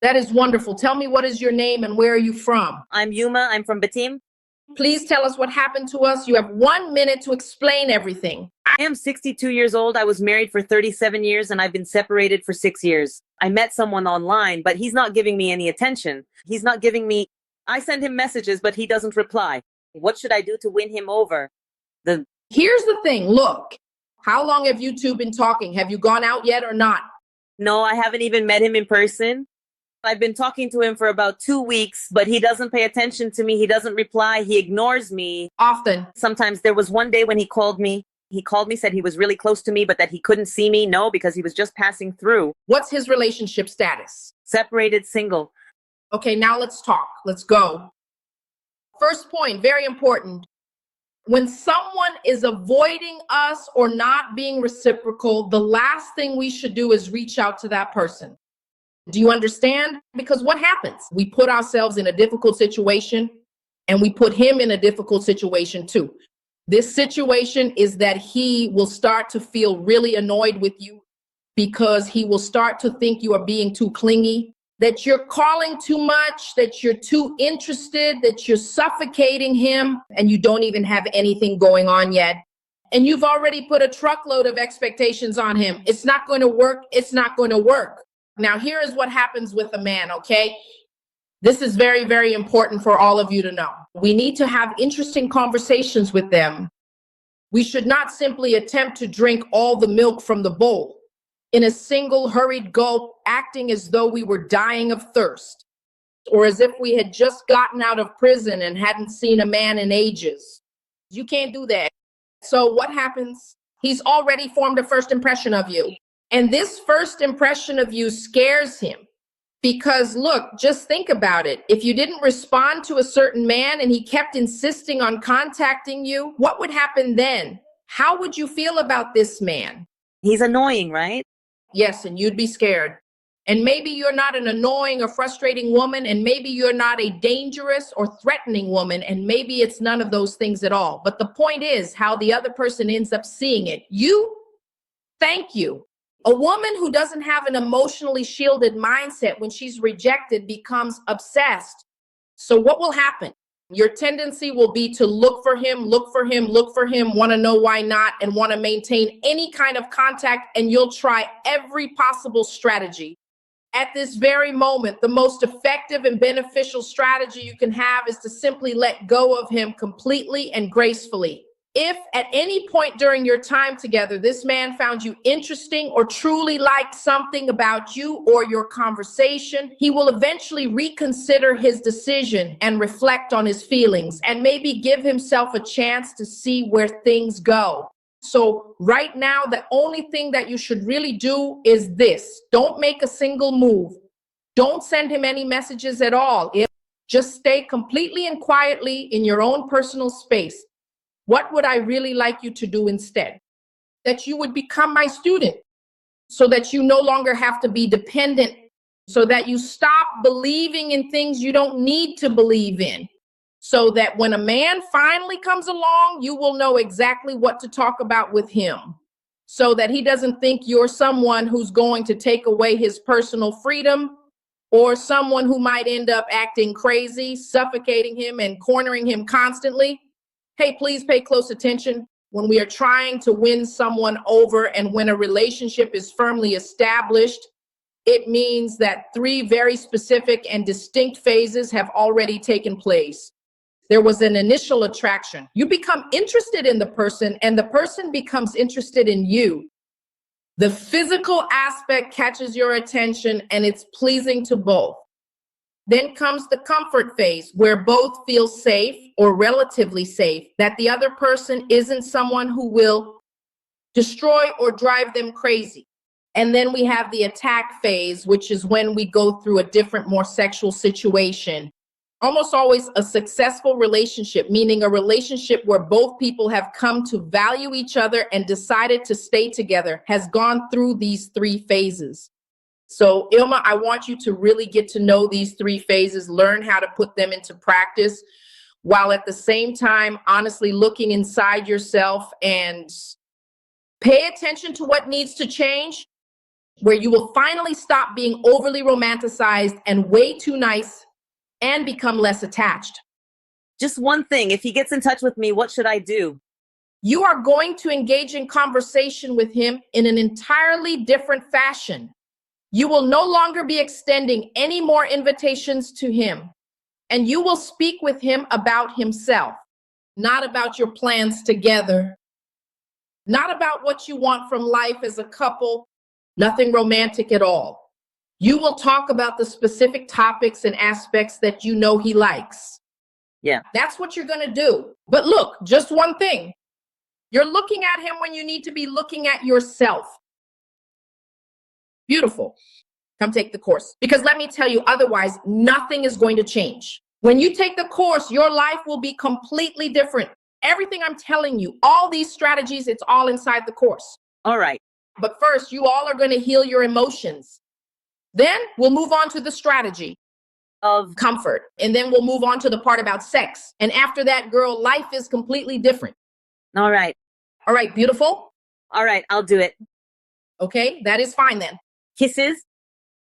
That is wonderful. Tell me, what is your name and where are you from? I'm Yuma. I'm from Batim. Please tell us what happened to us. You have 1 minute to explain everything. I am 62 years old. I was married for 37 years and I've been separated for 6 years. I met someone online, but he's not giving me any attention. He's not giving me, I send him messages, but he doesn't reply. What should I do to win him over? Here's the thing. Look, how long have you two been talking? Have you gone out yet or not? No, I haven't even met him in person. I've been talking to him for about 2 weeks, but he doesn't pay attention to me. He doesn't reply. He ignores me. Often. Sometimes there was one day when he called me. He called me, said he was really close to me, but that he couldn't see me. No, because he was just passing through. What's his relationship status? Separated, single. Okay, now let's talk. Let's go. First point, very important. When someone is avoiding us or not being reciprocal, the last thing we should do is reach out to that person. Do you understand? Because what happens? We put ourselves in a difficult situation and we put him in a difficult situation too. This situation is that he will start to feel really annoyed with you because he will start to think you are being too clingy, that you're calling too much, that you're too interested, that you're suffocating him, and you don't even have anything going on yet. And you've already put a truckload of expectations on him. It's not going to work. It's not going to work. Now, here is what happens with a man, okay? This is very, very important for all of you to know. We need to have interesting conversations with them. We should not simply attempt to drink all the milk from the bowl in a single hurried gulp, acting as though we were dying of thirst, or as if we had just gotten out of prison and hadn't seen a man in ages. You can't do that. So what happens? He's already formed a first impression of you. And this first impression of you scares him because, look, just think about it. If you didn't respond to a certain man and he kept insisting on contacting you, what would happen then? How would you feel about this man? He's annoying, right? Yes, and you'd be scared. And maybe you're not an annoying or frustrating woman, and maybe you're not a dangerous or threatening woman, and maybe it's none of those things at all. But the point is how the other person ends up seeing it. You, thank you. A woman who doesn't have an emotionally shielded mindset when she's rejected becomes obsessed. So what will happen? Your tendency will be to look for him, look for him, look for him, want to know why not, and want to maintain any kind of contact, and you'll try every possible strategy. At this very moment, the most effective and beneficial strategy you can have is to simply let go of him completely and gracefully. If at any point during your time together, this man found you interesting or truly liked something about you or your conversation, he will eventually reconsider his decision and reflect on his feelings and maybe give himself a chance to see where things go. So right now, the only thing that you should really do is this. Don't make a single move. Don't send him any messages at all. Just stay completely and quietly in your own personal space. What would I really like you to do instead? That you would become my student so that you no longer have to be dependent, so that you stop believing in things you don't need to believe in, so that when a man finally comes along, you will know exactly what to talk about with him, so that he doesn't think you're someone who's going to take away his personal freedom or someone who might end up acting crazy, suffocating him and cornering him constantly. Hey, please pay close attention. When we are trying to win someone over and when a relationship is firmly established, it means that 3 very specific and distinct phases have already taken place. There was an initial attraction. You become interested in the person and the person becomes interested in you. The physical aspect catches your attention and it's pleasing to both. Then comes the comfort phase where both feel safe or relatively safe, that the other person isn't someone who will destroy or drive them crazy. And then we have the attack phase, which is when we go through a different, more sexual situation. Almost always a successful relationship, meaning a relationship where both people have come to value each other and decided to stay together, has gone through these 3 phases. So Ilma, I want you to really get to know these 3 phases, learn how to put them into practice, while at the same time, honestly looking inside yourself and pay attention to what needs to change. where you will finally stop being overly romanticized and way too nice and become less attached. Just one thing. If he gets in touch with me, what should I do? You are going to engage in conversation with him in an entirely different fashion. You will no longer be extending any more invitations to him, and you will speak with him about himself, not about your plans together, not about what you want from life as a couple, nothing romantic at all. You will talk about the specific topics and aspects that you know he likes. Yeah. That's what you're going to do. But look, just one thing. You're looking at him when you need to be looking at yourself. Beautiful. Come take the course. Because let me tell you, otherwise, nothing is going to change. When you take the course, your life will be completely different. Everything I'm telling you, all these strategies, it's all inside the course. All right. But first, you all are going to heal your emotions. Then we'll move on to the strategy Of comfort. And then we'll move on to the part about sex. And after that, girl, life is completely different. All right. All right, beautiful. All right. I'll do it. Okay, that is fine then. Kisses.